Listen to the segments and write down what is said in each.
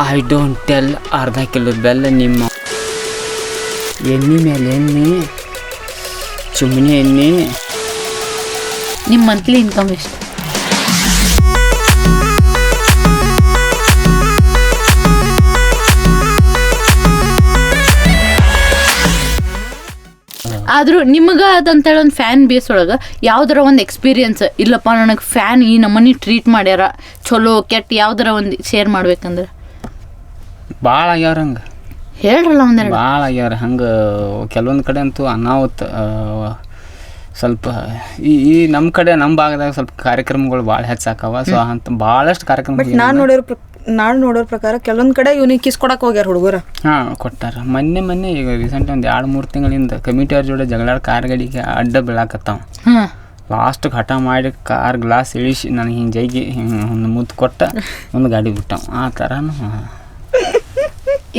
I don't tell ಅರ್ಧ kilo ಬೆಲ್ಲ ನಿಮ್ಮ ಎಣ್ಣೆ ಮೇಲೆ ಎಣ್ಣೆ ಚುಮ್ಮನೆ ಎಣ್ಣೆ. ನಿಮ್ಮ ಮಂತ್ಲಿ ಇನ್ಕಮ್ ಎಷ್ಟು? ಆದರೂ ನಿಮಗೆ ಅದಂತೇಳಿ ಒಂದು ಫ್ಯಾನ್ ಬೇಸ್ ಒಳಗೆ ಯಾವ್ದಾರ ಒಂದು ಎಕ್ಸ್ಪೀರಿಯನ್ಸ್ ಇಲ್ಲಪ್ಪ ನನಗೆ ಫ್ಯಾನ್ ಈ ನಮ್ಮನೆ ಟ್ರೀಟ್ ಮಾಡ್ಯಾರ ಚಲೋ ಕೆಟ್ಟ ಯಾವ್ದಾರ ಒಂದು ಶೇರ್ ಮಾಡ್ಬೇಕಂದ್ರೆ ಭಾಳ ಆಗ್ಯಾವ್ರ ಹಂಗೆ ಹೇಳ್ರಲ್ಲ ಒಂದೆರಡು. ಭಾಳ ಆಗ್ಯಾರ ಹಂಗೆ. ಕೆಲವೊಂದು ಕಡೆ ಅಂತೂ ಅನಾಹುತ ಸ್ವಲ್ಪ ಈ ನಮ್ಮ ಕಡೆ ನಮ್ಮ ಭಾಗದಾಗ ಸ್ವಲ್ಪ ಕಾರ್ಯಕ್ರಮಗಳು ಭಾಳ ಹೆಚ್ಚಾಕವ. ಸೊ ಅಂತ ಭಾಳಷ್ಟು ಕಾರ್ಯಕ್ರಮ ನಾನು ನೋಡೋರ ಪ್ರಕಾರ ಕೆಲವೊಂದು ಕಡೆ ಇವ್ನಿಗೆ ಕಿಸ್ಕೊಡಕ್ಕೆ ಹೋಗ್ಯಾರ ಹುಡುಗರು. ಹಾಂ ಕೊಟ್ಟಾರ. ಮೊನ್ನೆ ಈಗ ರೀಸೆಂಟ್ ಒಂದು 2-3 ತಿಂಗಳಿಂದ ಕಮಿಟಿಯವ್ರ ಜೋಡಿ ಜಗಳಾಡ ಕಾರ್ಗಳಿಗೆ ಅಡ್ಡ ಬೀಳಾಕತ್ತಾವ. ಲಾಸ್ಟ್ ಹಠ ಮಾಡಿ ಕಾರ್ ಗ್ಲಾಸ್ ಇಳಿಸಿ ನನಗೆ ಹಿಂಗೆ ಜೈಗಿ ಹಿಂಗೆ ಒಂದು ಮುದ್ದು ಕೊಟ್ಟ ಒಂದು ಗಾಡಿ ಬಿಟ್ಟಾವ. ಆ ಥರನೂ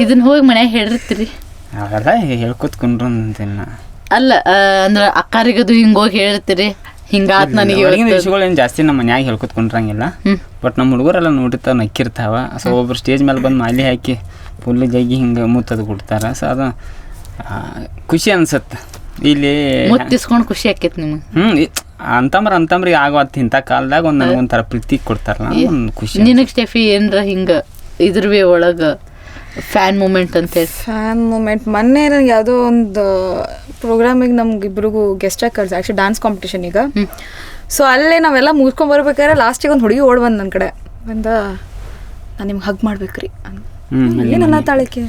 ಇದನ್ನ ಹೋಗಿ ಮನ್ಯಾಗ ಹೇಳಿರ್ತೀರಿ? ಅವೆಲ್ಲ ಹೇಳ್ಕೊತ್ಕೊಂಡ್ರು ಅಂತೀನಿ. ಅಲ್ಲ ಅಂದ್ರೆ ಅಕ್ಕಾರಿಗದು ಹಿಂಗೆ ಹೋಗಿ ಹೇಳ್ತೀರಿ ಹಿಂಗಾತ್ ನನಗೆ ಹೊರಗಿನ ವಿಷಯಗಳು ಏನು ಜಾಸ್ತಿ ನಮ್ಮ ಮನ್ಯಾಗ ಹೇಳ್ಕೊತ್ಕೊಂಡ್ರಂಗಿಲ್ಲ. ಬಟ್ ನಮ್ಮ ಹುಡುಗರೆಲ್ಲ ನೋಡಿರ್ತಾವ ನಕ್ಕಿರ್ತಾವ. ಸೊ ಒಬ್ಬರು ಸ್ಟೇಜ್ ಮೇಲೆ ಬಂದು ಮಾಲಿ ಹಾಕಿ ಫುಲ್ ಜಗ್ಗಿ ಹಿಂಗೆ ಮುತ್ತದು ಕೊಡ್ತಾರೆ. ಸೊ ಅದು ಖುಷಿ ಅನ್ಸುತ್ತೆ. ಇಲ್ಲಿ ಮುತ್ತಿಸ್ಕೊಂಡು ಖುಷಿ ಆಕೈತಿ ನಿಮಗೆ. ಅಂತಂಬ್ರಿಗೆ ಆಗೋತ್ ಇಂಥ ಕಾಲದಾಗ ಒಂದು ನನಗೊಂಥರ ಪ್ರೀತಿ ಕೊಡ್ತಾರಲ್ಲ ಒಂದು ಖುಷಿ. ನಿನಗೆ ಸ್ಟೆಫಿ ಏನರ ಹಿಂಗೆ ಇದ್ರವೇ ಒಳಗೆ ಫ್ಯಾನ್ ಮೂಮೆಂಟ್ ಅಂತೇಳಿ? ಫ್ಯಾನ್ ಮೂಮೆಂಟ್ ಮೊನ್ನೆ ನನಗೆ ಯಾವುದೋ ಒಂದು ಪ್ರೋಗ್ರಾಮಿಗೆ ನಮ್ಗೆ ಇಬ್ರಿಗೂ ಗೆಸ್ಟಾಗಿ ಕಳ್ಸಿ ಆ್ಯಕ್ಚುಲಿ ಡ್ಯಾನ್ಸ್ ಕಾಂಪಿಟೇಷನ್ ಈಗ. ಸೊ ಅಲ್ಲೇ ನಾವೆಲ್ಲ ಮುಗಿಸ್ಕೊಂಬರ್ಬೇಕಾದ್ರೆ ಲಾಸ್ಟಿಗೆ ಒಂದು ಹುಡುಗಿ ಓಡ್ ಬಂದು ನನ್ನ ಕಡೆ ಬಂದ ನಾನು ನಿಮ್ಗೆ ಹಗ್ ಮಾಡ್ಬೇಕ್ರಿ ಅಲ್ಲಿ ನನ್ನ ತಾಳಿಕೆ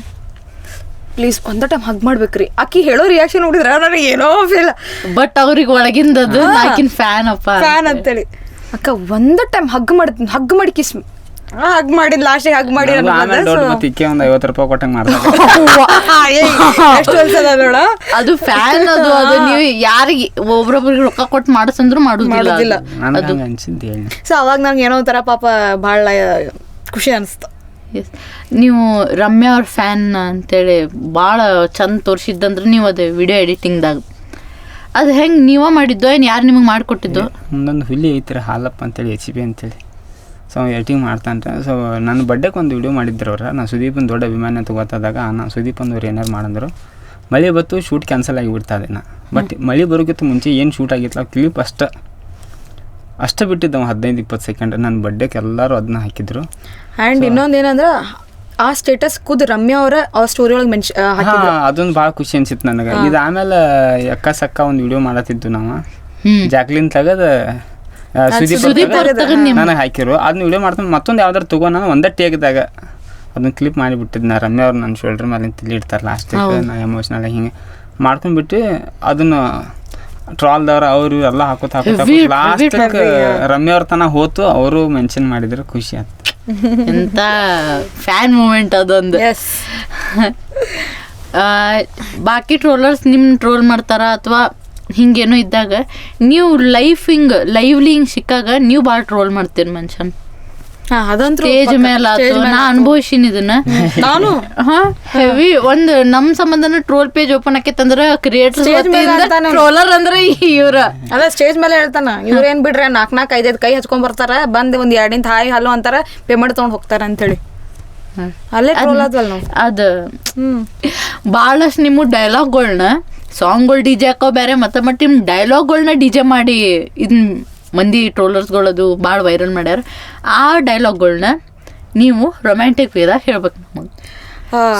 ಪ್ಲೀಸ್ ಒಂದ ಟೈಮ್ ಹಗ್ ಮಾಡ್ಬೇಕ್ರಿ. ಆಕಿ ಹೇಳೋ ರಿಯಾಕ್ಷನ್ ನೋಡಿದ್ರೆ ನನಗೆ ಏನೋ ಫೀಲ್. ಬಟ್ ಅವ್ರಿಗೆ ಒಳಗಿಂದದು ಆಕಿನ ಫ್ಯಾನ್ ಅಂತೇಳಿ ಅಕ್ಕ ಒಂದು ಟೈಮ್ ಹಗ್ ಮಾಡಿ ಕಿಸ್ ಹಗ್ ಮಾಡಿ ಲಾಸ್ಟಿಗೆ ಹಗ್ ಮಾಡಿ ಒಂದು 50 ರೂಪಾಯಿ ಕೊಟ್ಟಂಗೆ ಮಾಡ್ತಾರೆ. ಅದು ಫ್ಯಾನ್. ಅದು ನೀವು ಯಾರಿಗೆ ಒಬ್ರೊಬ್ರಿಗೆ ರೊಕ್ಕ ಕೊಟ್ಟು ಮಾಡಿಸಂದ್ರು ಮಾಡುದಿಲ್ಲ. ಸೊ ಅವಾಗ ನಂಗೆ ಏನೋ ಒಂಥರ ಪಾಪ ಭಾಳ ಖುಷಿ ಅನಿಸ್ತು. ನೀವು ರಮ್ಯಾ ಅವ್ರ ಫ್ಯಾನ್ ಅಂತೇಳಿ ಭಾಳ ಚಂದ ತೋರಿಸಿದ್ದಂದ್ರೆ ನೀವು ಅದು ವಿಡಿಯೋ ಎಡಿಟಿಂಗ್ದಾಗ ಅದು ಹೆಂಗೆ ನೀವ ಮಾಡಿದ್ದೋ ಏನು ಯಾರು ನಿಮಗೆ ಮಾಡಿಕೊಟ್ಟಿದ್ದು? ಒಂದೊಂದು ಹುಲಿ ಐತ್ರಿ ಹಾಲಪ್ಪ ಅಂತೇಳಿ HB ಅಂತೇಳಿ. ಸೊ ಎಡಿಟಿಂಗ್ ಮಾಡ್ತಾನೆ. ಸೊ ನನ್ನ ಬರ್ಡೇಗೆ ಒಂದು ವಿಡಿಯೋ ಮಾಡಿದ್ರು ಅವ್ರು. ನಾನು ಸುದೀಪನ ದೊಡ್ಡ ಅಭಿಮಾನಿ ಅಂತ ಗೊತ್ತಾದಾಗ ನಾನು ಸುದೀಪಂದವ್ರು ಏನಾರು ಮಾಡಂದ್ರು. ಮಳೆ ಬತ್ತು ಶೂಟ್ ಕ್ಯಾನ್ಸಲ್ ಆಗಿಬಿಡ್ತದೆ ನಾ. ಬಟ್ ಮಳೆ ಬರೋಕ್ಕಿಂತ ಮುಂಚೆ ಏನು ಶೂಟ್ ಆಗಿತ್ತು ಕ್ಲಿಪ್ ಅಷ್ಟೇ ಬಿಟ್ಟಿದ್ದವು 15-20 ಸೆಕೆಂಡ್. ನನ್ನ ಬರ್ಡೇಗೆ ಎಲ್ಲರೂ ಅದನ್ನ ಹಾಕಿದ್ರು. ಆ್ಯಂಡ್ ಇನ್ನೊಂದು ಏನಂದ್ರೆ ಆ ಸ್ಟೇಟಸ್ ಖುದ್ ರಮ್ಯಾ ಅವರ ಆ ಸ್ಟೋರಿ ಒಳಗೆ ಅದೊಂದು ಭಾಳ ಖುಷಿ ಅನ್ಸಿತ್ತು ನನಗೆ. ಇದು ಆಮೇಲೆ ಎಕ್ಕ ಸಕ್ಕ ಒಂದು ವಿಡಿಯೋ ಮಾಡತ್ತಿದ್ದು ನಾವು ಜಾಕ್ಲಿನ್ ತೆಗೆದ ಸುದೀಪ್ ನನಗೆ ಹಾಕಿರು. ಅದನ್ನ ವಿಡಿಯೋ ಮಾಡ್ಕೊಂಡು ಮತ್ತೊಂದು ಯಾವ್ದಾರು ತಗೋ ನಾನು ಒಂದೇ ಟೇಕ್ದಾಗ ಅದನ್ನ ಕ್ಲಿಪ್ ಮಾಡಿಬಿಟ್ಟಿದ್ನ. ರಮ್ಯಾ ಅವ್ರು ನನ್ನ ಶೋಲ್ಡ್ರ್ ಮೇಲೆ ತಿಳಿ ಇಡ್ತಾರೆ ಲಾಸ್ಟಿಗೆ. ನಾ ಎಮೋಷ್ನಲ್ ಹಿಂಗೆ ಮಾಡ್ಕೊಂಡ್ಬಿಟ್ಟು ಅದನ್ನು ಟ್ರಾಲ್ದವ್ರು ಅವರು ಎಲ್ಲ ಹಾಕೋತ ಲಾಸ್ಟಿಗೆ ರಮ್ಯಾ ಅವ್ರ ತನ ಹೋತು ಅವರು ಮೆನ್ಷನ್ ಮಾಡಿದ್ರು. ಖುಷಿ ಆಯ್ತು. ಎಂತ ಫ್ಯಾನ್ ಮೂಮೆಂಟ್ ಅದೊಂದು. ಬಾಕಿ ಟ್ರೋಲರ್ಸ್ ನಿಮ್ಮ ಟ್ರೋಲ್ ಮಾಡ್ತಾರ ಅಥವಾ ಹಿಂಗೇನೋ ಇದ್ದಾಗ ನೀವು ಲೈವ್ಲಿ ಹಿಂಗೆ ಸಿಕ್ಕಾಗ ನೀವು ಭಾಳ ಟ್ರೋಲ್ ಮಾಡ್ತೀರಿ ಮನುಷ್ಯನ್. ಸ್ಟೇಜ್ ಮೇಲೆ ನಾ ಅನುಭವಿಸಿನ ಇದನ್ನ ನಾನು. ಹೆವಿ ಒಂದು ನಮ್ಮ ಸಂಬಂಧನ troll page open ಆಕೈತಂದ್ರ creators troller ಅಂದ್ರೆ ಇವ್ರ ಅದ ಸ್ಟೇಜ್ ಮೇಲೆ ಹೇಳ್ತಾನ ಇವ್ರ ಏನ್ ಬಿಡ್ರೆ 4-5 ಕೈ ಹಚ್ಕೊಂಡ್ ಬರ್ತಾರ ಬಂದ್ ಒಂದ್ 2 ಹಾಯ್ ಹಲೋ ಅಂತಾರ ಪೇಮೆಂಟ್ ತಗೊಂಡ್ ಹೋಗ್ತಾರ ಅಂತೇಳಿ ಅಲ್ಲೇ ಟ್ರೋಲ್ ಆದ್ವಲ್ಲ ನಾವು. ಅದು ಭಾಳಷ್ಟು ನಿಮ್ಮ ಡೈಲಾಗ್ಗಳ್ನ ಸಾಂಗ್ಗಳು ಡಿ ಜೆ ಹಾಕೋ ಬೇರೆ ಮತ್ತೆ ನಿಮ್ಮ ಡೈಲಾಗ್ಗಳ್ನ ಡಿ ಜೆ ಮಾಡಿ ಇದನ್ನ ಮಂದಿ ಟ್ರೋಲರ್ಸ್ಗಳದು ಭಾಳ ವೈರಲ್ ಮಾಡ್ಯಾರ. ಆ ಡೈಲಾಗ್ಗಳ್ನ ನೀವು ರೊಮ್ಯಾಂಟಿಕ್ ವೇದಾಗ ಹೇಳ್ಬೇಕು ನಮಗೆ.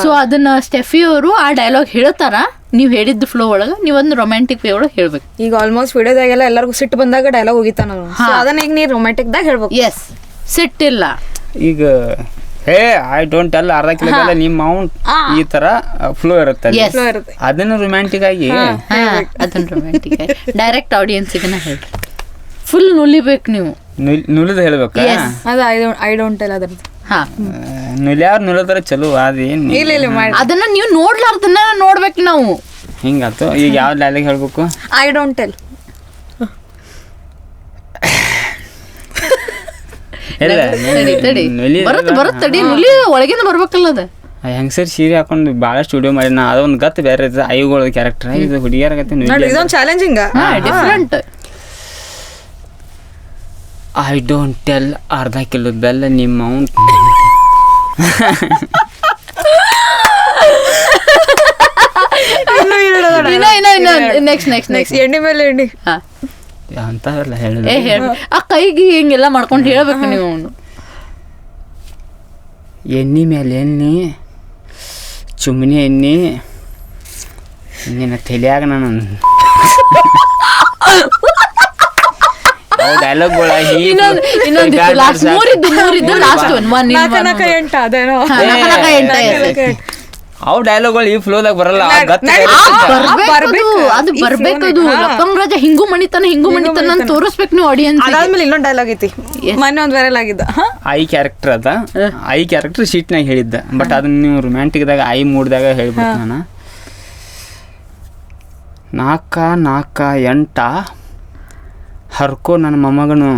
ಸೊ ಅದನ್ನ ಸ್ಟೆಫಿ ಅವರು ಆ ಡೈಲಾಗ್ ಹೇಳ್ತಾರ, ನೀವು ಹೇಳಿದ್ದು ಫ್ಲೋ ಒಳಗೆ ನೀವು ಅದನ್ನ ರೊಮ್ಯಾಂಟಿಕ್ ವೇ ಒಳಗೆ ಹೇಳ್ಬೇಕು. ಈಗ ಆಲ್ಮೋಸ್ಟ್ ವಿಡಿಯೋದಾಗೆಲ್ಲ ಎಲ್ಲರಿಗೂ ಸಿಟ್ಟು ಬಂದಾಗ ಡೈಲಾಗ್ ಹೋಗಿತಾನ ಅದನ್ನ ಈಗ ನೀವು ರೊಮ್ಯಾಂಟಿಕ್ದಾಗ ಹೇಳ್ಬೇಕು. ಎಸ್, ಸಿಟ್ಟಿಲ್ಲ. ಈಗ ಹೇ ಐ ಡೋಂಟ್ ಟೆಲ್ ಅರ್ಧ ಕಿಲೋ ನಿಮ್ಮ ಮೌಂಟ್ ಈ ತರ ಫ್ಲೋ ಇರುತ್ತೆ. ಅದನ್ನು ರೊಮ್ಯಾಂಟಿಕ್ ಆಗಿ ಅದನ್ನ ರೊಮ್ಯಾಂಟಿಕ್ ಆಗಿ ಡೈರೆಕ್ಟ್ ಆಡಿಯನ್ಸ್ ಇದನ್ನ ಹೇಳ್ರಿ. ಫುಲ್ ನುಲಿಬೇಕು ನೀವು. ನುಲಿದು ಹೇಳ್ಬೇಕು. ಅದು ಐ ಡೋಂಟ್ ಟೆಲ್ ಅದ್ರದ್ದು. ನುಲಿಯಾರು ನುಲಿದ್ರೆ ಚಲೋ. ಅದೇನು ಅದನ್ನ ನೀವು ನೋಡ್ಲಾರ್ದನ್ನ ನೋಡ್ಬೇಕು ನಾವು. ಹಿಂಗಾತು. ಈಗ ಯಾವ ಡೈಲಾಗ್ ಹೇಳ್ಬೇಕು? I don't tell. ಬರುತ್ತಡಿ ನುಲಿ ಒಳಗಿಂದ ಬರ್ಬೇಕಲ್ಲ ಅದ. ಹೆಂಗಸರ್ ಸೀರೆ ಹಾಕೊಂಡು ಭಾಳಷ್ಟು ವಿಡಿಯೋ ಮಾಡಿ ನಾ ಅದೊಂದು ಗತ್ತು ಬೇರೆ ಇರ್ತದೆ. ಐಗಳ ಕ್ಯಾರೆಕ್ಟರ್ ಇದು ಹುಡುಗಿಯರ ಗತ್ತೆ ಇದೊಂದು challenging different. I don't tell ಅರ್ಧ ಕಿಲೋ ಬೆಲ್ಲ ನಿಮ್ಮ ಮೌಂಟ್ ನೆಕ್ಸ್ಟ್ ಎಣ್ಣೆ ಮೇಲೆ ಎಣ್ಣೆ ಅಂತವೆಲ್ಲ ಏ ಹೇಳಿದ್ರೆ ಹೇಳ ಆ ಕೈಗೆ ಹಿಂಗೆಲ್ಲ ಮಾಡ್ಕೊಂಡು ಹೇಳ್ಬೇಕು ನೀವು ಅವನು. ಎಣ್ಣೆ ಮೇಲೆ ಎಣ್ಣೆ ಚುಮ್ನಿ ಎಣ್ಣೆ ನಿನ್ನ ತಲೆಯಾಗ ನಾನು ಡೈಲಾಗ್ಗಳ ಅವು ಡೈಲಾಗ್ಗಳು ಈ ಫ್ಲೋದಾಗ ಬರಲ್ಲ. ಅದು ಬರ್ಬೇಕದು. ಲಪ್ಪಂಗ್ ಹಿಂಗೂ ಮಣಿತಾನ ಅಂತ ತೋರಿಸ್ಬೇಕು ನೀವು ಆಡಿಯನ್ಸ್. ಅದಾದ್ಮೇಲೆ ಇನ್ನೊಂದು ಡೈಲಾಗ್ ಐತಿ, ಮೊನ್ನೆ ಒಂದು ವೈರಲ್ ಆಗಿದ್ದ. ಐ ಕ್ಯಾರೆಕ್ಟರ್ ಅದ, ಐ ಕ್ಯಾರೆಕ್ಟರ್ ಶೀಟ್ನಾಗ ಹೇಳಿದ್ದ. ಬಟ್ ಅದನ್ನ ನೀವು ರೊಮ್ಯಾಂಟಿಕ್ದಾಗ ಐ ಮೂಡ್ದಾಗ ಹೇಳ್ಬಿಟ್ಟು ನಾನು ನಾಕ ಎಂಟ ಹರ್ಕೋ ನನ್ನ ಮೊಮ್ಮಗನು.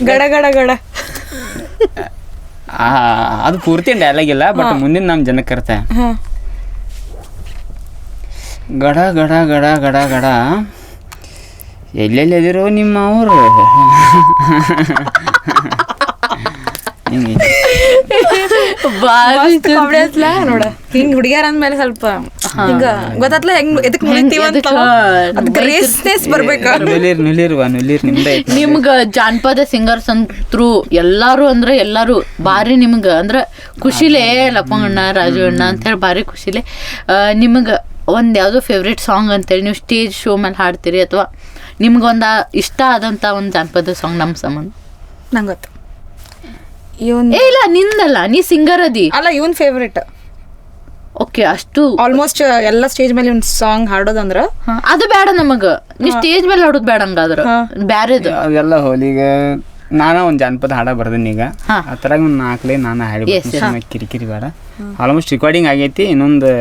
ಗಡ ಗಡ ಗಡ ಅದು ಪೂರ್ತಿ ಡೈಲಾಗ್ ಇಲ್ಲ, ಬಟ್ ಮುಂದಿನ ನಮ್ಮ ಜನಕ್ಕೆ ಇರುತ್ತೆ. ಗಡ ಗಡ ಗಡ ಗಡ ಗಡ ಎಲ್ಲೆಲ್ಲಿದಿರೋ ನಿಮ್ಮ ಅವರು ನೋಡ ಹಿಂಗ್ ಹುಡುಗಿಯರ ಅಂದ್ಮೇಲೆ ಸ್ವಲ್ಪ ಹಿಂಗ ಗೊತ್ತಾತ್ಲ ಹೆಂಗ್ ಎದಕ್ ನುಲಿತೀವ ನಿಮ್ಗ ಜಾನಪದ ಸಿಂಗರ್ಸ್ ಅಂತರು ಎಲ್ಲಾರು ಅಂದ್ರೆ ಎಲ್ಲಾರು ಬಾರಿ ನಿಮ್ಗ ಅಂದ್ರ ಖುಷಿಲೇ ಲಪ್ಪಂಗಣ್ಣ ರಾಜು ಅಣ್ಣ ಅಂತ ಹೇಳಿ ಬಾರಿ ಖುಷಿಲೇ. ನಿಮ್ಗ ಒಂದ್ ಯಾವ್ದೋ ಫೇವ್ರೇಟ್ ಸಾಂಗ್ ಅಂತೇಳಿ ನೀವು ಸ್ಟೇಜ್ ಶೋ ಮೇಲೆ ಹಾಡ್ತೀರಿ ಅಥವಾ ನಿಮ್ಗೊಂದ ಇಷ್ಟ ಆದಂತ ಒಂದ್ ಜಾನಪದ ಸಾಂಗ್ ನಮ್ಮ ಸಂಬಂಧ? ನಂಗೆ ಗೊತ್ತು. ಇಲ್ಲ ನಿಂದಲ್ಲ, ನೀ ಸಿಂಗರ್ ಅದಿ ಅಲ್ಲ, ಇವನ್ ಫೇವ್ರೇಟ್. ಓಕೆ, ಅಷ್ಟು ಆಲ್ಮೋಸ್ಟ್ ಎಲ್ಲ ಸ್ಟೇಜ್ ಮೇಲೆ ಒಂದು ಸಾಂಗ್ ಹಾಡೋದಂದ್ರ ಅದು ಬೇಡ ನಮಗ. ನೀ ಸ್ಟೇಜ್ ಮೇಲೆ ಹಾಡೋದು ಬೇಡ ಹಂಗಾದ್ರ ಬ್ಯಾರೆದು ಅದೆಲ್ಲ ಹೋಲಿಗೆ ನಾನ ಒಂದ್ ಜಾನಪದ ಹಾಡ ಬರ್ದೀನಿ ಈಗ. ಆ ತರ ಒಂದ್ ನಾಲ್ಕಲೇ ನಾನು ಹಾಡಿ ಕಿರಿಕಿರಿ ಬೇಡ. ಆಲ್ಮೋಸ್ಟ್ ರೆಕಾರ್ಡಿಂಗ್ ಆಗೈತಿ, ಇನ್ನೊಂದು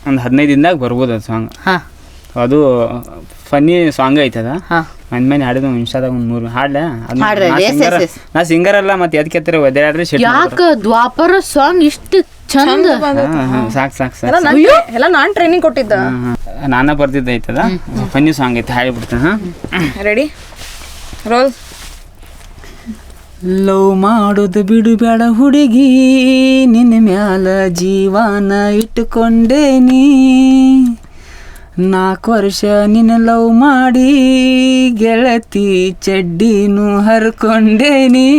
15 ದಿನದಾಗ ಬರ್ಬೋದು ಅದು ಸಾಂಗ್. ಅದು ಫನ್ನಿ ಸಾಂಗ್ ಐತದ. ಮನೆ ಹಾಡಿದ ಇನ್ಸ್ಟಾದಾಗ ಒಂದು 3 ಹಾಡ್ಲ. ನಾ ಸಿಂಗರ್ ಅಲ್ಲ, ಮತ್ತೆ ಎದ್ ಕೆತ್ತರ ಒದ್ದಾಡ್ರಿ. ಯಾಕ ದ್ವಾಪರ ಸಾಂಗ್ ಇಷ್ಟು ಚಂದ. ಸಾಕ್ ಎಲ್ಲ ನಾನ್ ಟ್ರೈನಿಂಗ್ ಕೊಟ್ಟಿದ್ದ. ನಾನ ಬರ್ದಿದ್ದ ಐತದ, ಫನ್ನಿ ಸಾಂಗ್ ಐತೆ, ಹಾಡಿಬಿಡ್ತೇನೆ. Ready, roll. ಲವ್ ಮಾಡೋದು ಬಿಡುಬೇಡ ಹುಡುಗಿ, ನಿನ್ನ ಮ್ಯಾಲ ಜೀವಾನ ಇಟ್ಟುಕೊಂಡೇನಿ. 4 ವರ್ಷ ನಿನ್ನ ಲವ್ ಮಾಡಿ ಗೆಳತಿ ಚಡ್ಡಿನೂ ಹರ್ಕೊಂಡೇನಿ.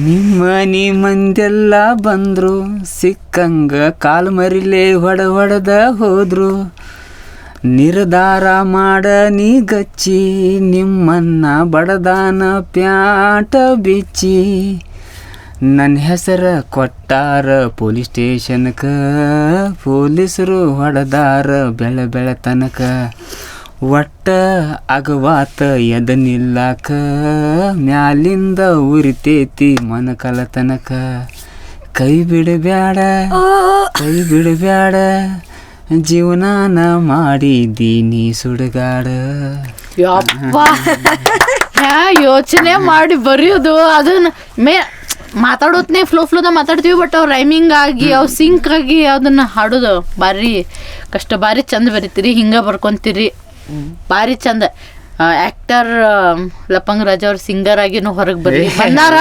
ನಿಮ್ಮನಿ ಮಂದೆಲ್ಲ ಬಂದ್ರು, ಸಿಕ್ಕಂಗ ಕಾಲು ಮರಿಲೇ ಹೊಡೆದ ಹೋದ್ರು. ನಿರ್ಧಾರ ಮಾಡ ನೀ ಗಚ್ಚಿ, ನಿಮ್ಮನ್ನ ಬಡದಾನ ಪ್ಯಾಟ ಬಿಚ್ಚಿ. ನನ್ನ ಹೆಸರ ಕೊಟ್ಟಾರ ಪೊಲೀಸ್ ಸ್ಟೇಷನ್ಕ, ಪೊಲೀಸರು ಹೊಡೆದಾರ ಬೆಳೆ ತನಕ. ಒಟ್ಟ ಅಗವಾತ ಎದ ನಿಲ್ಲಾಕ, ಮ್ಯಾಲಿಂದ ಉರಿತೇತಿ ಮನಕಲ ತನಕ. ಕೈ ಬಿಡಬ್ಯಾಡ ಜೀವನಾನ ಮಾಡಿದ್ದೀನಿ ಸುಡುಗಾಡ. ಯೋಚನೆ ಮಾಡಿ ಬರೆಯೋದು ಅದನ್ನ ಮಾತಾಡೋತ್ನೇ ಫ್ಲೋದ ಮಾತಾಡ್ತೀವಿ. ಬಟ್ ಅವ್ರು ರೈಮಿಂಗ್ ಆಗಿ ಅವ್ ಸಿಂಕ್ ಆಗಿ ಅದನ್ನ ಹಾಡೋದು ಭಾರಿ ಕಷ್ಟ. ಭಾರಿ ಚಂದ ಬರೀತೀರಿ, ಹಿಂಗ ಬರ್ಕೊಂತೀರಿ, ಭಾರಿ ಚಂದ. ಆಕ್ಟರ್ ಲಪ್ಪಂಗ್ ರಾಜ ಅವ್ರ ಸಿಂಗರ್ ಆಗಿನೂ ಹೊರಗೆ ಬಂದಾರ.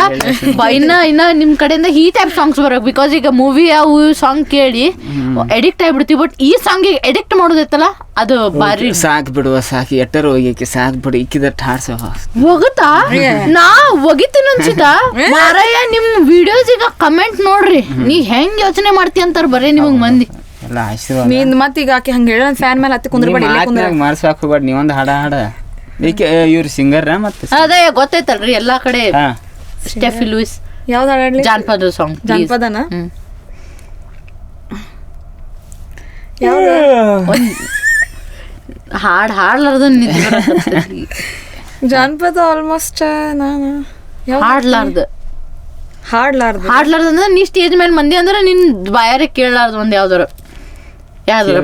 ಇನ್ನ ನಿಮ್ ಕಡೆಯಿಂದ ಈ ಟೈಪ್ ಸಾಂಗ್ಸ್ ಬರಕ್. ಬಿಕಾಸ್ ಈಗ ಮೂವಿ ಅವು ಸಾಂಗ್ ಕೇಳಿ ಎಡಿಕ್ಟ್ ಆಗಿಬಿಡ್ತೀವಿ. ಬಟ್ ಈ ಸಾಂಗಿಗೆ ಎಡಿಕ್ಟ್ ಮಾಡೋದೈತಲ್ಲ ಅದು ಬಾರಿ. ಸಾಕ್ ಬಿಡುವ, ಸಾಕಿ ಎಟ್ಟರು ಹೋಗಿ ಸಾಕ್ ಬಿಡು. ಇಕ್ಕಿದ ಠಾರ್ಸ ಹೋಗುತ್ತಾ? ನಾ ಒಗಿತೀನಿ ಅನ್ಸಿತ ಮಾರಾಯ. ನಿಮ್ ವಿಡಿಯೋಸ್ ಈಗ ಕಮೆಂಟ್ ನೋಡ್ರಿ, ನೀ ಹೆಂಗ್ ಯೋಚನೆ ಮಾಡ್ತಿ ಅಂತಾರ ಬರೀ ನಿಮಗ್ ಮಂದಿ. ಮತ್ತೀಗ ಆಕೆ ಹಂಗ ಹೇಳ ಫ್ಯಾನ್ ಮೇಲೆ ಹತ್ತಿ ಕುಂದ್ರಬೇಡಿ, ಮಾಡ್ಸಾಕ್ ಹೋಗ್ಬೇಡ. ನೀವೊಂದು ಹಾಡ ಇವ್ರು ಸಿಂಗರ್ ಮತ್ತೆ ಅದೇ ಗೊತ್ತೈತಲ್ರಿ ಎಲ್ಲಾ ಕಡೆ. ಸ್ಟೆಫಿ ಲೂಯಿಸ್ ಯಾವ್ದು ಹಾಡಲಿ? ಜಾನಪದ ಸಾಂಗ್. ಜಾನಪದನ ಹಾಡ್ಲಾರ್ದ ಜಾನಪದ ಆಲ್ಮೋಸ್ಟ್ ನಾನು ಹಾಡ್ಲಾರ್ದ ಅಂದ್ರೆ ನೀ ಸ್ಟೇಜ್ ಮೇಲೆ ಮಂದಿ ಅಂದ್ರೆ ನಿನ್ ಬಾಯಾರೆ ಕೇಳಲಾರ್ದು ಒಂದ್ ಯಾವ್ದಾರ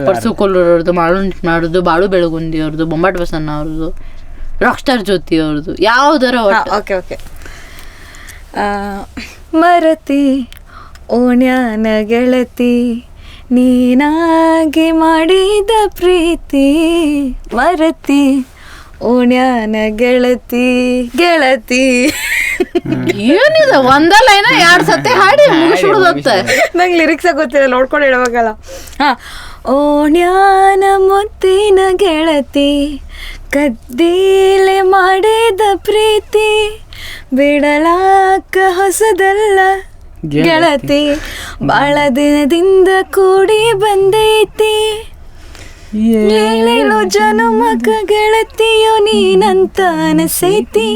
ಪರ್ಸು ಕೊಲ್ಲೂರವ್ರದ್ದು, ಮಾಡೋದು ಬಾಳು ಬೆಳಗುಂದಿ ಅವ್ರದ್ದು, ಬೊಂಬಾಟ್ ಬಸಣ್ಣ ಅವ್ರದ್ದು, ರಾಕ್ ಸ್ಟಾರ್ ಜ್ಯೋತಿ ಅವ್ರದ್ದು, ಯಾವ್ದಾರ. ಓಕೆ ಮರತಿ ಓಣ್ಯಾನ ಗೆಳತಿ, ನೀನಾಗಿ ಮಾಡಿದ ಪ್ರೀತಿ. ಮರತಿ ಓಣ್ಯಾನ ಗೆಳತಿ ಗೆಳತಿ. ಏನಿದೆ ಒಂದ ಲೈನ 2 ಸತಿ ಹಾಡಿ ಮುಗಿಸ್ಬಿಡುದತ್ತ. ನಂಗೆ ಲಿರಿಕ್ಸ್ ಗೊತ್ತಿಲ್ಲ, ನೋಡ್ಕೊಂಡು ಹೇಳಬೇಕಲ್ಲ. ಹಾಂ, ಓಣ್ಯಾನ ಮುತ್ತಿನ ಗೆಳತಿ, ಕದ್ದೀಲೆ ಮಾಡಿದ ಪ್ರೀತಿ, ಬಿಡಲಾಕ ಹೊಸದಲ್ಲ ಗೆಳತಿ, ಬಾಳ ದಿನದಿಂದ ಕೂಡಿ ಬಂದೈತಿ, ಏಳೇಳು ಜನುಮಕ ಗೆಳತಿಯೋ ನೀನಂತ ಅನಸೈತಿ,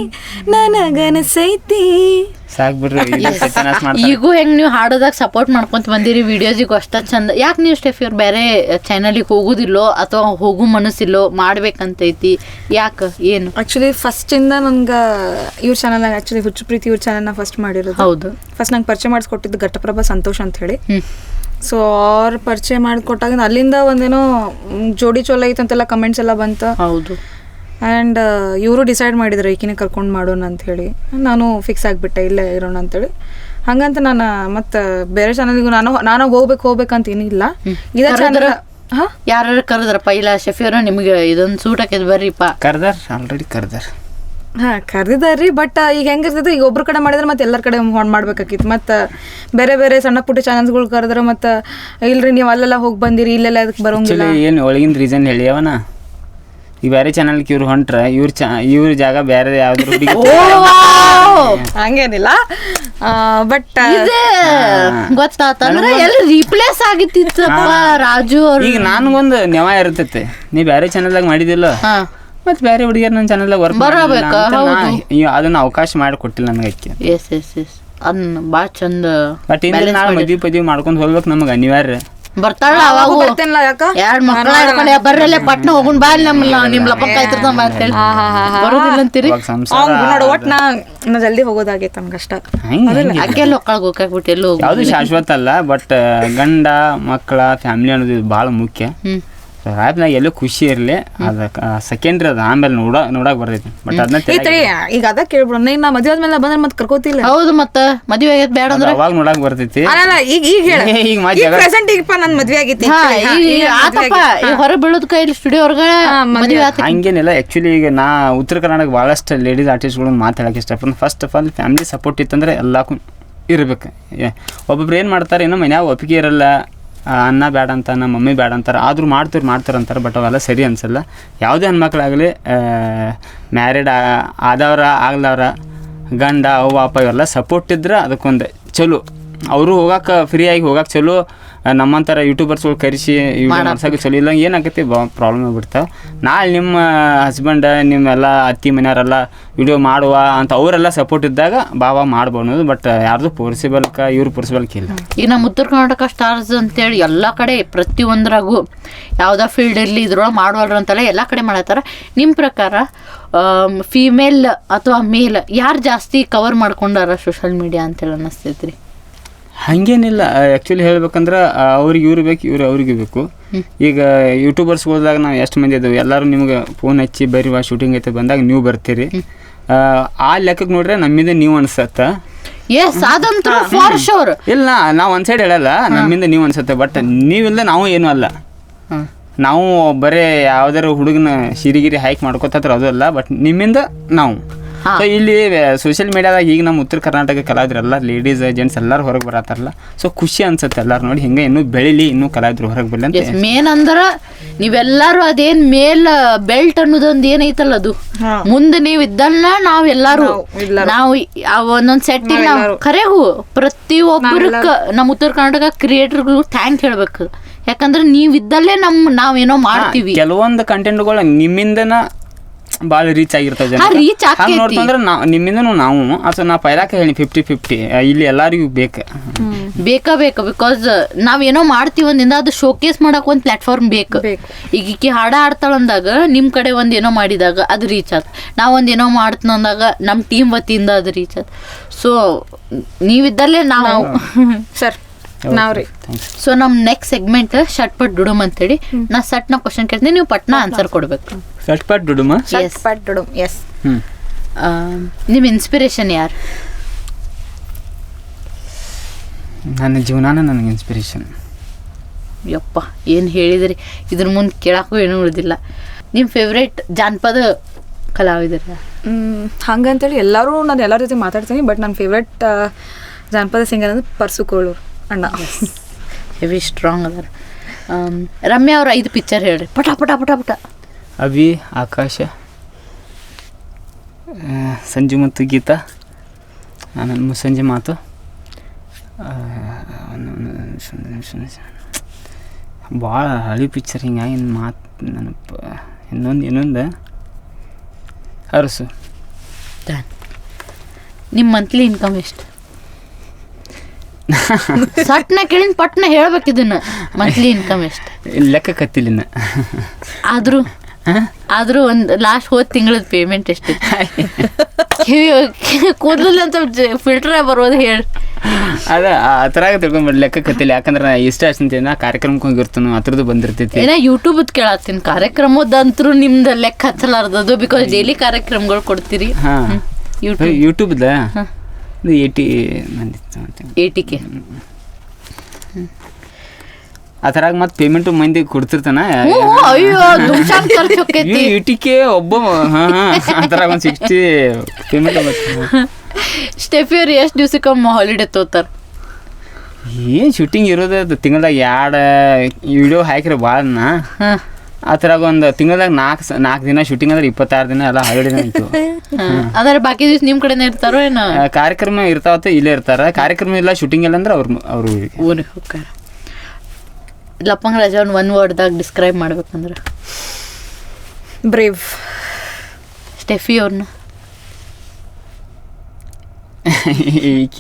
ನನಗನಸೈತಿ. ಸಾಕ್ ಬಿಡ್ರಿ, ಈಗೂ ಹೆಂಗ್ ನೀವು ಹಾಡೋದಾಗ ಸಪೋರ್ಟ್ ಮಾಡ್ಕೊಂತ ಬಂದಿರಿ, ವಿಡಿಯೋಸಿಗೂ ಅಷ್ಟ ಚಂದ. ಯಾಕೆ ನೀವು ಸ್ಟೆಫಿ ಅವ್ರು ಬೇರೆ ಚಾನಲಿಗೆ ಹೋಗೋದಿಲ್ಲೋ ಅಥವಾ ಹೋಗೋ ಮನಸ್ಸಿಲ್ಲೋ, ಮಾಡ್ಬೇಕಂತೈತಿ ಯಾಕೆ, ಏನು? ಆ್ಯಕ್ಚುಲಿ ಫಸ್ಟಿಂದ ನಂಗೆ ಇವ್ರ ಚಾನಲ್, ಆ್ಯಕ್ಚುಲಿ ಹುಚ್ಚು ಪ್ರೀತಿ ಇವ್ರ ಚಾನಲ್ನ ಫಸ್ಟ್ ಮಾಡಿರೋದು. ಹೌದು, ಫಸ್ಟ್ ನಂಗೆ ಪರಿಚಯ ಮಾಡಿಸ್ಕೊಟ್ಟಿದ್ದು ಘಟ್ಟಪ್ರಭಾ ಸಂತೋಷ್ ಅಂತ ಹೇಳಿ. ಸೊ ಅವ್ರು ಪರಿಚಯ ಮಾಡಿಕೊಟ್ಟಾಗ ಅಲ್ಲಿಂದ ಒಂದೇನೋ ಜೋಡಿ ಚೋಲ ಐತಂತೆಲ್ಲ ಕಮೆಂಟ್ಸ್ ಎಲ್ಲ ಬಂತು. ಹೌದು. ಆ್ಯಂಡ್ ಇವರು ಡಿಸೈಡ್ ಮಾಡಿದ್ರು ಈಕಿನೇ ಕರ್ಕೊಂಡು ಮಾಡೋಣ ಅಂಥೇಳಿ. ನಾನು ಫಿಕ್ಸ್ ಆಗಿಬಿಟ್ಟೆ ಇಲ್ಲೇ ಇರೋಣ ಅಂತೇಳಿ. ಹಂಗಂತ ನಾನು ಮತ್ತು ಬೇರೆ ಚಾನಲ್ಗೂ ನಾನು ಹೋಗ್ಬೇಕಂತ ಏನಿಲ್ಲ. ಇದೇ ಚಾನಲ್ ಹಾಂ, ಯಾರು ಕರೆದ್ರಪ್ಪ? ಇಲ್ಲ ಶೆಫಿಯವರು ನಿಮಗೆ ಇದೊಂದು ಸೂಟ್ ಹಾಕಿದ್ ಬರ್ರಿಪ್ಪ ಕರ್ದಾರ, ಆಲ್ರೆಡಿ ಕರ್ದಾರ. ಹಾಂ, ಕರೆದಿದ್ದಾರ್ರಿ. ಬಟ್ ಈಗ ಹೆಂಗಿರ್ತೈತೆ, ಈಗ ಒಬ್ರ ಕಡೆ ಮಾಡಿದ್ರೆ ಮತ್ತೆ ಎಲ್ಲರ ಕಡೆ ಹೊಂಡ್ ಮಾಡ್ಬೇಕಾಗಿತ್ತು. ಮತ್ತು ಬೇರೆ ಬೇರೆ ಸಣ್ಣ ಪುಟ್ಟ ಚಾನಲ್ಸ್ಗಳು ಕರೆದ್ರೆ ಮತ್ತು ಇಲ್ರಿ ನೀವು ಅಲ್ಲೆಲ್ಲ ಹೋಗಿ ಬಂದಿರಿ, ಇಲ್ಲೆಲ್ಲ ಅದಕ್ಕೆ ಬರೋಂಗಿಲ್ಲ. ಏನು ಒಳಗಿನ ರೀಸನ್ ಹೇಳಿ ಅವನ, ಈ ಬೇರೆ ಚಾನಲ್ಗೆ ಇವ್ರು ಹೊಂಟ್ರ ಇವ್ರ ಜಾಗ ಬೇರೆ ಯಾವ್ದಾರು ಹಂಗೇನಿಲ್ಲ. ಬಟ್ ಗೊತ್ತಾತಂದ್ರೆ ಎಲ್ಲಿ ರೀಪ್ಲೇಸ್ ಆಗಿತ್ತಿತ್ತಪ್ಪ ರಾಜು ಅವ್ರು. ಈಗ ನನ್ಗೊಂದು ನೆವ ಇರ್ತೈತೆ, ನೀ ಬೇರೆ ಚಾನಲ್ದಾಗ ಮಾಡಿದಿಲ್ಲ, ಮತ್ತೆ ಬೇರೆ ಹುಡುಗಿಯರ್ ನನ್ನ ಚಾನಲ್ದಾಗ ವರ್ಕ್ ಅದನ್ನ ಅವಕಾಶ ಮಾಡಿ ಕೊಟ್ಟಿಲ್ಲ ನನಗೆ ಅಕ್ಕಿ. ಎಸ್ ಎಸ್ ಎಸ್, ಅದನ್ನ ಭಾಳ ಚಂದ. ಬಟ್ ಇಂದ ನಾಳೆ ಮದ್ವಿ ಮಾಡ್ಕೊಂಡು ಹೋಗ್ಬೇಕು, ನಮಗೆ ಅನಿವಾರ್ಯ. ಬರ್ತಾಳ ಅವಾಗ ಎರಡು ಮಕ್ಕಳ ಹಿಡ್ಕೊಂಡು ಬರ್ರಲ್ಲೇ ಪಟ್ನ ಹೋಗುಣ್ ಬಾ, ನಿಮ್ ಲಪಕ್ಕ ಆಯ್ತಿರ್ತ ಬರೋದಿಲ್ಲ ಅಂತೀರಿ. ಒಟ್ಟು ನಾ ಜಲ್ದಿ ಹೋಗೋದಾಗೈತೆ ನಮ್ಗಷ್ಟ. ಅಕ್ಕೆಲ್ಲ ಒಕ್ಕಳಗೆ ಹೋಗ್ಬಿಟ್ಟು ಎಲ್ಲೂ ಯಾವುದು ಶಾಶ್ವತ ಅಲ್ಲ. ಬಟ್ ಗಂಡ ಮಕ್ಕಳ ಫ್ಯಾಮಿಲಿ ಅನ್ನೋದು ಭಾಳ ಮುಖ್ಯ. ರಾತ್ನಾಗ ಎಲ್ಲೂ ಖುಷಿ ಇರಲಿ, ಅದಕ್ಕೆ ಸೆಕೆಂಡ್ರಿ ಅದು ಆಮೇಲೆ ನೋಡಕ್ ಬರ್ತೈತಿ. ಬಟ್ ಅದನ್ನ ಈಗ ಅದ ಕೇಳ್ಬಿಡ, ನಾ ಮದುವೆ ಆದ್ಮೇಲೆ ಬಂದ್ರೆ ಮತ್ತೆ ಕರ್ಕೋತಿಲ್ಲ. ಹೌದು, ಮತ್ತೆ ಮದುವೆ ಆಗೈತೆ ಬೇಡ ಅಂದ್ರೆ ಅವಾಗ ನೋಡಕ್ ಬರ್ತೈತಿ. ಈಗ ಪ್ರೆಸೆಂಟ್ ಈಗ ನನ್ನ ಮದುವೆ ಆಗೈತಿ, ಆತಪ್ಪ ಹೊರ ಬೀಳೋದ್ ಕೈ ಸ್ಟುಡಿಯೋ ಹೊರಗಡೆ ಮದುವೆ ಆತ. ಹಂಗೇನಿಲ್ಲ. ಆ್ಯಕ್ಚುಲಿ ಈಗ ನಾ ಉತ್ತರ ಕರ್ನಾಟಕ ಭಾಳಷ್ಟು ಲೇಡೀಸ್ ಆರ್ಟಿಸ್ಟ್ಗಳನ್ನ ಮಾತಾಡಕ್ಕೆ ಇಷ್ಟಪಡ್ತೀನಿ. First of all family support ಇತ್ತಂದ್ರೆ ಎಲ್ಲಕ್ಕೂ ಇರ್ಬೇಕು. ಒಬ್ಬೊಬ್ರು ಏನು ಮಾಡ್ತಾರೆ, ಇನ್ನೂ ಮನ್ಯಾಗ ಒಪ್ಪಿಗೆ ಇರಲ್ಲ, ಅನ್ನ ಬೇಡ ಅಂತ, ನಮ್ಮ ಮಮ್ಮಿ ಬೇಡ ಅಂತಾರೆ, ಆದರೂ ಮಾಡ್ತಾರೆ ಅಂತಾರೆ. ಬಟ್ ಅವೆಲ್ಲ ಸರಿ ಅನಿಸಲ್ಲ. ಯಾವುದೇ ಹೆಣ್ಮಕ್ಳಾಗಲಿ, ಮ್ಯಾರಿಡ್ ಆದವ್ರ ಆಗ್ದವ್ರ, ಗಂಡ ಅವ್ವ ಅಪ್ಪ ಇವೆಲ್ಲ ಸಪೋರ್ಟ್ ಇದ್ರೆ ಅದಕ್ಕೊಂದು ಚಲೋ, ಅವರು ಹೋಗಕ್ಕೆ ಫ್ರೀಯಾಗಿ ಹೋಗಕ್ಕೆ ಚಲೋ. ನಮ್ಮಂಥರ ಯೂಟ್ಯೂಬರ್ಸ್ಗಳು ಕರೆಸಿ ವಿಡಿಯೋ ಮಾಡ್ಸೋಕೆ ಚಲೋ ಇಲ್ಲ, ಏನಾಗತ್ತೆ ಪ್ರಾಬ್ಲಮ್ ಆಗ್ಬಿಡ್ತಾವೆ. ನಾಳೆ ನಿಮ್ಮ ಹಸ್ಬೆಂಡ್ ನಿಮ್ಮೆಲ್ಲ ಅತ್ತಿ ಮನೆಯವರೆಲ್ಲ ವಿಡಿಯೋ ಮಾಡುವ ಅಂತ ಅವರೆಲ್ಲ ಸಪೋರ್ಟ್ ಇದ್ದಾಗ ಬಾವ ಮಾಡ್ಬೋದು. ಬಟ್ ಯಾರ್ದು ಇವ್ರು ಇಲ್ಲ. ಈಗ ನಮ್ಮ ಉತ್ತರ ಕರ್ನಾಟಕ ಸ್ಟಾರ್ಸ್ ಅಂತೇಳಿ ಎಲ್ಲ ಕಡೆ ಪ್ರತಿಯೊಂದ್ರಾಗೂ ಯಾವುದೋ ಫೀಲ್ಡ್ ಇರಲಿ ಇದ್ರೊಳಗೆ ಮಾಡುವಲ್ರು ಅಂತೆಲ್ಲ ಎಲ್ಲ ಕಡೆ ಮಾಡತ್ತಾರ. ನಿಮ್ಮ ಪ್ರಕಾರ ಫೀಮೇಲ್ ಅಥವಾ ಮೇಲ್ ಯಾರು ಜಾಸ್ತಿ ಕವರ್ ಮಾಡ್ಕೊಂಡಾರ ಸೋಷಲ್ ಮೀಡಿಯಾ ಅಂತೇಳಿ ಅನ್ನಿಸ್ತೈತ್ರಿ? ಹಾಗೇನಿಲ್ಲ. ಆ್ಯಕ್ಚುಲಿ ಹೇಳ್ಬೇಕಂದ್ರೆ ಅವ್ರಿಗೆ ಇವ್ರು ಬೇಕು, ಇವ್ರು ಅವ್ರಿಗೆ ಬೇಕು. ಈಗ ಯೂಟ್ಯೂಬರ್ಸ್ ಹೋದಾಗ ನಾವು ಎಷ್ಟು ಮಂದಿ ಇದ್ದೇವೆ, ಎಲ್ಲರೂ ನಿಮ್ಗೆ ಫೋನ್ ಹಚ್ಚಿ ಬರೀವಾ ಶೂಟಿಂಗ್ ಐತೆ ಬಂದಾಗ ನೀವು ಬರ್ತೀರಿ. ಆ ಲೆಕ್ಕಕ್ಕೆ ನೋಡ್ರೆ ನಮ್ಮಿಂದ ನೀವು ಅನ್ಸತ್ತ. ಇಲ್ಲ, ನಾವು ಒಂದು ಸೈಡ್ ಹೇಳಲ್ಲ, ನಮ್ಮಿಂದ ನೀವು ಅನ್ಸತ್ತೆ. ಬಟ್ ನೀವಿಲ್ಲ ನಾವು ಏನೂ ಅಲ್ಲ. ನಾವು ಬರೇ ಯಾವ್ದಾರು ಹುಡುಗನ ಸಿರಿಗಿರಿ ಹೈಕ್ ಮಾಡ್ಕೋತಾರ ಅದು ಅಲ್ಲ. ಬಟ್ ನಿಮ್ಮಿಂದ ನಾವು. ಸೊ ಇಲ್ಲಿ ಸೋಷಿಯಲ್ ಮೀಡಿಯಾದಾಗ ಈಗ ನಮ್ಮ ಉತ್ತರ ಕರ್ನಾಟಕ ಕಲಾವಿದರೆಲ್ಲ ಲೇಡೀಸ್ ಜೆಂಟ್ಸ್ ಎಲ್ಲರೂ ಹೊರಗೆ ಬರತ್ತಾರಲ್ಲ. ಸೊ ಖುಷಿ ಅನ್ಸುತ್ತೆ ಎಲ್ಲರೂ ನೋಡಿ, ಹಿಂಗೆ ಇನ್ನೂ ಬೆಳಿಲಿ, ಇನ್ನೂ ಕಲಾವಿದ್ರು ಹೊರಗೆ ಬರಲಿ ಅಂತ. ಮೇನ್ ಅಂದ್ರೆ ನೀವೆಲ್ಲರೂ ಅದೇನ್ ಮೇಲ್ ಬೆಲ್ಟ್ ಅನ್ನೋದೊಂದು ಏನೈತಲ್ಲ, ಅದು ಮುಂದೆ ನೀವು ಇದ್ದಲ್ಲ ನಾವೆಲ್ಲರೂ ನಾವು ಒಂದೊಂದ್ ಸೆಟ್ ಖರೆಗೂ ಪ್ರತಿಯೊಬ್ಬರಕ್ಕ ನಮ್ಮ ಉತ್ತರ ಕರ್ನಾಟಕ ಕ್ರಿಯೇಟರ್ಗಳು ಥ್ಯಾಂಕ್ ಹೇಳ್ಬೇಕು. ಯಾಕಂದ್ರೆ ನೀವಿದ್ದಲ್ಲೇ ನಾವೇನೋ ಮಾಡ್ತೀವಿ. ಕೆಲವೊಂದು ಕಂಟೆಂಟ್ಗಳು ನಿಮ್ಮಿಂದನ ಭಾಳ ರೀಚ್ ಆಗಿರ್ತವೆ ಜನ. ಹಂಗೆ ನೋಡ್ತಂದ್ರೆ ನಿಮ್ಮಿಂದನೂ ನಾವು ಅಥವಾ ನಾ ಪೈಲಾಕ ಹೇಳಿ 50-50 ಇಲ್ಲಿ ಎಲ್ಲರಿಗೂ ಬೇಕು. ಬಿಕಾಸ್ ನಾವೇನೋ ಮಾಡ್ತೀವಿ ಒಂದಿಂದ ಅದು ಶೋಕೇಸ್ ಮಾಡಕ್ ಒಂದು ಪ್ಲಾಟ್ಫಾರ್ಮ್ ಬೇಕು. ಈಗ ಈಕಿ ಹಾಡ ಆಡ್ತಾಳಂದಾಗ ನಿಮ್ಮ ಕಡೆ ಒಂದೇನೋ ಮಾಡಿದಾಗ ಅದು ರೀಚ್ ಆಯ್ತು, ನಾವು ಒಂದೇನೋ ಮಾಡ್ತೀನಂದಾಗ ನಮ್ಮ ಟೀಮ್ ವತಿಯಿಂದ ಅದು ರೀಚ್ ಆಯ್ತು. ಸೊ ನೀವಿದ್ದಲ್ಲೇ ನಾವು ಸರ್ ನಾವ್ರಿ. ಸೊ ನಮ್ಮ ನೆಕ್ಸ್ಟ್ ಸೆಗ್ಮೆಂಟ್ ಶಟ್ಪಟ್ ಡುಡುಮ್ ಅಂತೇಳಿ. ನಾ ಸಟ್ನ ಕ್ವಶನ್ ಕೇಳ್ತೀನಿ, ನೀವು ಪಟ್ನ ಆನ್ಸರ್ ಕೊಡ್ಬೇಕು. ಶಟ್ಪಟ್ ಡುಡುಮ, ಶಟ್ಪಟ್ ಡುಡುಮ್, ಎಸ್. ನಿಮ್ಮ ಇನ್ಸ್ಪಿರೇಷನ್ ಯಾರು? ನನ್ನ ಜೀವನಾನ ನನಗೆ ಇನ್ಸ್ಪಿರೇಷನ್. ಯಪ್ಪ ಏನು ಹೇಳಿದ್ರಿ, ಇದ್ರ ಮುಂದೆ ಕೇಳಕ್ಕೂ ಏನೂ ಉಳಿದಿಲ್ಲ. ನಿಮ್ಮ ಫೇವ್ರೇಟ್ ಜಾನಪದ ಕಲಾವಿದರ ಹಂಗಂತೇಳಿ ಎಲ್ಲರೂ ನಾನು ಎಲ್ಲರ ಜೊತೆ ಮಾತಾಡ್ತೀನಿ, ಬಟ್ ನನ್ನ ಫೇವ್ರೆಟ್ ಜಾನಪದ ಸಿಂಗರ್ ಅಂದ್ರೆ ಪರ್ಸು ಕೋಳೂರು ಅಣ್ಣ. ಹೆವಿ ಸ್ಟ್ರಾಂಗ್ ಅದಾರ. ರಮ್ಯಾ ಅವ್ರ 5 ಪಿಕ್ಚರ್ ಹೇಳ್ರಿ ಪಟ ಪಟ ಪಟ ಪಟ. ಅಭಿ, ಆಕಾಶ, ಸಂಜು ಮತ್ತು ಗೀತಾ, ಆಮೇಲೆ ಮುಸ್ಸಂಜೆ ಮಾತು, ಭಾಳ ಹಳಿ ಪಿಕ್ಚರ್ ಹಿಂಗಾಗಿ ಮಾತು ನೆನಪು. ಇನ್ನೊಂದು ಅರಸು. ನಿಮ್ಮ ಮಂತ್ಲಿ ಇನ್ಕಮ್ ಎಷ್ಟು? ಸಟ್ನ ಕೇಳಿನ ಪಟ್ನ ಹೇಳ್ಬೇಕಿದನ್ನ. ಮಂತ್ಲಿ ಇನ್ಕಮ್ ಎಷ್ಟು ಲೆಕ್ಕ ಕತ್ತಿಲಿನ. ಆದ್ರೂ ಒಂದು ಲಾಸ್ಟ್ ಹೋದ ತಿಂಗಳದ ಪೇಮೆಂಟ್ ಎಷ್ಟು? ಕೂದಲು ಅಂತ ಫಿಲ್ಟರ್ ಬರೋದು ಹೇಳಿ. ಅದ ಆ ಥರ ತಿಳ್ಕೊಂಡ್ಬಿಡ್ಲಿ, ಲೆಕ್ಕ ಕತ್ತಿಲ್ಲ. ಯಾಕಂದ್ರೆ ನಾ ಇಷ್ಟ ಅಷ್ಟಂತ ನಾ ಕಾರ್ಯಕ್ರಮಕ್ಕೆ ಹೋಗಿರ್ತಾನು, ಅದ್ರದ್ದು ಬಂದಿರ್ತೈತಿ. ಏನೋ ಯೂಟ್ಯೂಬ್ ಕೇಳತ್ತೀನಿ, ಕಾರ್ಯಕ್ರಮದಂತರೂ ನಿಮ್ದು ಲೆಕ್ಕ ಹಚ್ಚಲಾರ್ದದು, ಬಿಕಾಸ್ ಡೈಲಿ ಕಾರ್ಯಕ್ರಮಗಳು ಕೊಡ್ತೀರಿ. ಯೂಟ್ಯೂಬ್ದ 80 ಮಂದಿ 80K. ಆ ಥರ ಮತ್ತೆ ಪೇಮೆಂಟು ಮಂದಿ ಕೊಡ್ತಿರ್ತಾನ. ಅಯ್ಯೋ ಖರ್ಚು ಹೋಗ್ತೈತಿ. 80K ಒಬ್ಬ. ಆ ಥರ ಒಂದು 60 ಪೇಮೆಂಟ್. ಸ್ಟೆಫಿ ಅವ್ರು ಎಷ್ಟು ದಿವ್ಸಕ್ಕೊಮ್ಮೆ ಹಾಲಿಡೇ ತೋತಾರ? ಏನು ಶೂಟಿಂಗ್ ಇರೋದು ತಿಂಗಳದಾಗ 2 ವಿಡಿಯೋ ಹಾಕಿರೋ ಭಾಳನ್ನ. ಆ ಥರ ಒಂದು ತಿಂಗಳದಾಗ 4 ದಿನ ಶೂಟಿಂಗ್ ಅಂದ್ರೆ 26 ದಿನ ಎಲ್ಲ ಹಾಲಿಡೇ ಇತ್ತು. ಅಂದ್ರೆ ಬಾಕಿ ದಿವ್ಸ ನಿಮ್ಮ ಕಡೆನೇ ಇರ್ತಾರೋ ಏನೋ? ಕಾರ್ಯಕ್ರಮ ಇರ್ತಾವತ್ತ ಇಲ್ಲೇ ಇರ್ತಾರ. ಕಾರ್ಯಕ್ರಮ ಇಲ್ಲ ಶೂಟಿಂಗ್ ಇಲ್ಲ ಅಂದ್ರೆ ಅವ್ರು ಊರಿಗೆ ಹೋಗ್ತಾರ. ಲಪ್ಪಂಗ ರಾಜ ಒಂದು ವರ್ಡ್ದಾಗ ಡಿಸ್ಕ್ರೈಬ್ ಮಾಡ್ಬೇಕಂದ್ರೆ ಬ್ರೇವ್. ಸ್ಟೆಫಿ ಅವ್ರನ್ನ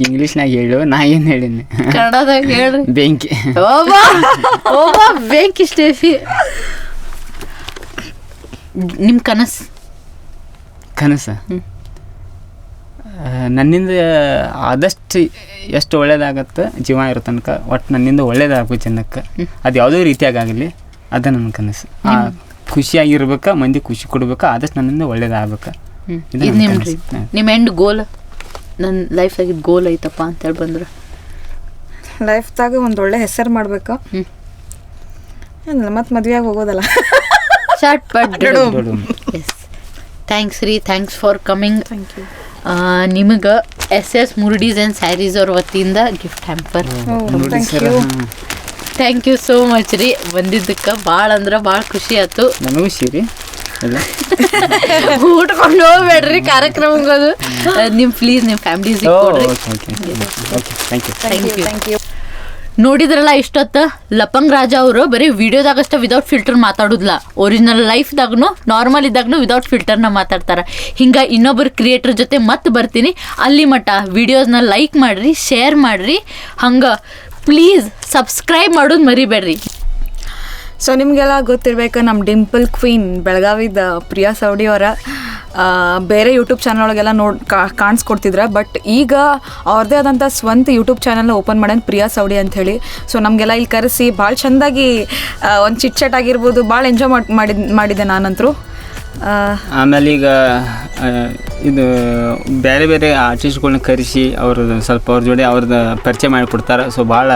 ಇಂಗ್ಲೀಷ್ನಾಗ ಹೇಳು, ನಾ ಏನು ಹೇಳಿನಿ ಕನ್ನಡದಾಗ ಹೇಳ್ರಿ. ಬೆಂಕಿ. ಓಬಾ ಬೆಂಕಿ ಸ್ಟೆಫಿ. ನಿಮ್ಮ ಕನಸು ನನ್ನಿಂದ ಆದಷ್ಟು ಎಷ್ಟು ಒಳ್ಳೇದಾಗತ್ತೆ ಜೀವ ಇರೋ ತನಕ, ಒಟ್ಟು ನನ್ನಿಂದ ಒಳ್ಳೇದಾಗಬೇಕು ಜನಕ್ಕೆ. ಅದು ಯಾವುದೇ ರೀತಿಯಾಗಲಿ ಅದ ನನ್ನ ಕನಸು. ಖುಷಿಯಾಗಿರ್ಬೇಕು, ಮಂದಿ ಖುಷಿ ಕೊಡ್ಬೇಕು, ಆದಷ್ಟು ನನ್ನಿಂದ ಒಳ್ಳೇದಾಗಬೇಕು. ನಿಮ್ಮ ಎಂಡ್ ಗೋಲ್, ನನ್ನ ಲೈಫಾಗಿದ್ದು ಗೋಲ್ ಐತಪ್ಪ ಅಂತೇಳಿ ಬಂದ್ರೆ? ಲೈಫ್ದಾಗ ಒಂದು ಒಳ್ಳೆ ಹೆಸರು ಮಾಡಬೇಕು, ಮತ್ತು ಮದುವೆಯಾಗಿ ಹೋಗೋದಲ್ಲ. Short but yes. ಥ್ಯಾಂಕ್ಸ್ ರೀ, thanks for coming. Thank you. ನಿಮಗೆ SS ಮುರುಡೀಸ್ ಆ್ಯಂಡ್ ಸ್ಯಾರೀಸ್ ಅವ್ರ ವತಿಯಿಂದ gift hamper. Thank you so much ರೀ, ಬಂದಿದ್ದಕ್ಕೆ ಭಾಳ ಅಂದ್ರೆ ಭಾಳ ಖುಷಿ ಆಯ್ತು. ನನಗೂ ಸೀರಿ ಊಟಕೊಂಡು ಹೋಗ್ಬೇಡ್ರಿ ಕಾರ್ಯಕ್ರಮಗಳು. ನಿಮ್ಮ ಪ್ಲೀಸ್ ನಿಮ್ಮ ಫ್ಯಾಮಿಲೀಸಿಗೆ ಕೊಡ್ರಿ. Thank you. ನೋಡಿದ್ರಲ್ಲ ಇಷ್ಟೊತ್ತು ಲಪಂಗ್ ರಾಜ ಅವರು ಬರೀ ವಿಡಿಯೋದಾಗಷ್ಟ ವಿದೌಟ್ ಫಿಲ್ಟರ್ ಮಾತಾಡೋದಿಲ್ಲ, ಒರಿಜಿನಲ್ ಲೈಫ್ದಾಗೂ ನಾರ್ಮಲ್ ಇದ್ದಾಗೂ ವಿದೌಟ್ ಫಿಲ್ಟರ್ನ ಮಾತಾಡ್ತಾರೆ. ಹಿಂಗೆ ಇನ್ನೊಬ್ಬರು ಕ್ರಿಯೇಟರ್ ಜೊತೆ ಮತ್ತೆ ಬರ್ತೀನಿ. ಅಲ್ಲಿ ಮಟ್ಟ ವಿಡಿಯೋಸ್ನ ಲೈಕ್ ಮಾಡಿರಿ, ಶೇರ್ ಮಾಡಿರಿ, ಹಂಗೆ ಪ್ಲೀಸ್ ಸಬ್ಸ್ಕ್ರೈಬ್ ಮಾಡೋದು ಮರಿಬೇಡ್ರಿ. ಸೊ ನಿಮಗೆಲ್ಲ ಗೊತ್ತಿರ್ಬೇಕು, ನಮ್ಮ ಡಿಂಪಲ್ ಕ್ವೀನ್ ಬೆಳಗಾವಿದ ಪ್ರಿಯಾ ಸವಡಿ ಅವರ ಬೇರೆ ಯೂಟ್ಯೂಬ್ ಚಾನಲ್ ಒಳಗೆಲ್ಲ ಕಾಣಿಸ್ಕೊಡ್ತಿದ್ರೆ, ಬಟ್ ಈಗ ಅವ್ರದ್ದೇ ಆದಂಥ ಸ್ವಂತ ಯೂಟ್ಯೂಬ್ ಚಾನಲ್ನ ಓಪನ್ ಮಾಡ್ಯಾನ ಪ್ರಿಯಾ ಸವಡಿ ಅಂಥೇಳಿ. ಸೊ ನಮಗೆಲ್ಲ ಇಲ್ಲಿ ಕರೆಸಿ ಭಾಳ ಚೆಂದಾಗಿ ಒಂದು ಚಿಟ್ ಆಗಿರ್ಬೋದು, ಭಾಳ ಎಂಜಾಯ್ ಮಾಡಿದ್ದೆ ನಾನಂತರೂ. ಆಮೇಲೆ ಈಗ ಇದು ಬೇರೆ ಬೇರೆ ಆರ್ಟಿಸ್ಟ್ಗಳನ್ನ ಕರೆಸಿ ಅವ್ರದ್ದು ಸ್ವಲ್ಪ ಅವ್ರ ಜೋಡಿ ಅವ್ರದ್ದು ಪರಿಚಯ ಮಾಡಿಕೊಡ್ತಾರೆ. ಸೊ ಭಾಳ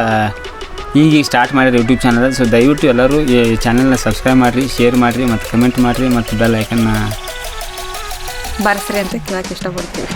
ಈಗ ಸ್ಟಾರ್ಟ್ ಮಾಡಿರಿ ಯೂಟ್ಯೂಬ್ ಚಾನಲ್. ಸೊ ದಯವಿಟ್ಟು ಎಲ್ಲರೂ ಈ ಚಾನಲ್ನ ಸಬ್ಸ್ಕ್ರೈಬ್ ಮಾಡಿರಿ, ಶೇರ್ ಮಾಡಿರಿ, ಮತ್ತು ಕಮೆಂಟ್ ಮಾಡಿರಿ, ಮತ್ತು ಬೆಲ್ ಐಕನ್ನ ಬಾರಿಸ್ರಿ ಅಂತ ಕೇಳಕ್ಕೆ ಇಷ್ಟಪಡ್ತೀವಿ.